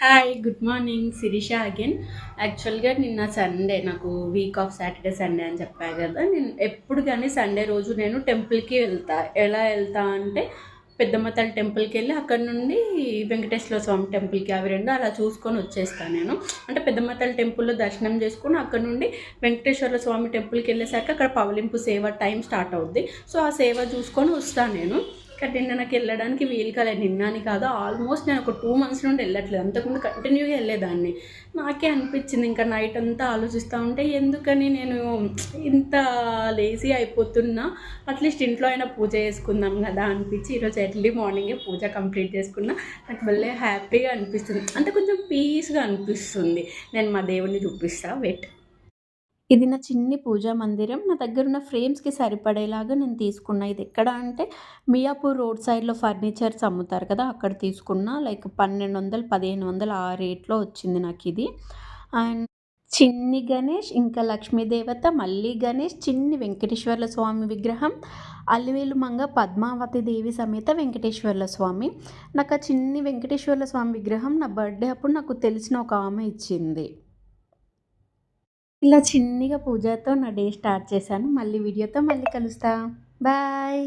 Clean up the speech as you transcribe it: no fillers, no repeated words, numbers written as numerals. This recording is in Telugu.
Hi good morning Shirisha again. యాక్చువల్గా నిన్న సండే నాకు వీక్ ఆఫ్ సాటర్డే సండే అని చెప్పా కదా. నేను ఎప్పుడు కానీ సండే రోజు నేను టెంపుల్కి వెళ్తా. ఎలా వెళ్తా అంటే పెద్దమ్మ తల్లి టెంపుల్కి వెళ్ళి అక్కడ నుండి వెంకటేశ్వర స్వామి టెంపుల్కి అవి రెండు అలా చూసుకొని వచ్చేస్తాను నేను. అంటే పెద్దమ్మ తల్లి టెంపుల్లో దర్శనం చేసుకొని అక్కడ నుండి వెంకటేశ్వర స్వామి టెంపుల్కి వెళ్ళేసరికి అక్కడ పవలింపు సేవ టైం స్టార్ట్ అవుద్ది. సో ఆ సేవ చూసుకొని వస్తాను నేను. కానీ నిన్న నాకు వెళ్ళడానికి వీలు కాలేదు. నిన్న అని కాదు, ఆల్మోస్ట్ నేను ఒక 2 months నుండి వెళ్ళట్లేదు. అంతకుముందు కంటిన్యూగా వెళ్ళేదాన్ని. నాకే అనిపించింది ఇంకా నైట్ అంతా ఆలోచిస్తూ ఉంటే ఎందుకని నేను ఇంత లేజీ అయిపోతున్నా, అట్లీస్ట్ ఇంట్లో అయినా పూజ చేసుకుందాం కదా అనిపించి ఈరోజు ఎర్లీ మార్నింగే పూజ కంప్లీట్ చేసుకున్నా. నాకు భలే హ్యాపీగా అనిపిస్తుంది, అంటే కొంచెం పీస్గా అనిపిస్తుంది. నేను మా దేవుడిని చూపిస్తా, వెయిట్. ఇది నా చిన్ని పూజా మందిరం. నా దగ్గరున్న ఫ్రేమ్స్‌కి సరిపడేలాగా నేను తీసుకున్నా. ఇది ఎక్కడ అంటే మియాపూర్ రోడ్ సైడ్‌లో ఫర్నిచర్స్ అమ్ముతారు కదా, అక్కడ తీసుకున్నా. లైక్ 1200, 1500 ఆ రేట్‌లో వచ్చింది నాకిది. అండ్ చిన్ని గణేష్, ఇంకా లక్ష్మీ దేవత, మళ్ళీ గణేష్, చిన్ని వెంకటేశ్వర్ల స్వామి విగ్రహం, అలివేలు మంగ పద్మావతి దేవి సమేత వెంకటేశ్వర్ల స్వామి. నాకు ఆ చిన్ని వెంకటేశ్వర్ల స్వామి విగ్రహం నా బర్త్‌డే అప్పుడు నాకు తెలిసిన ఒక ఆమె ఇచ్చింది. ఇలా చిన్నిగా పూజతో నా డే స్టార్ట్ చేశాను. మళ్ళీ వీడియోతో మళ్ళీ కలుస్తా. బాయ్.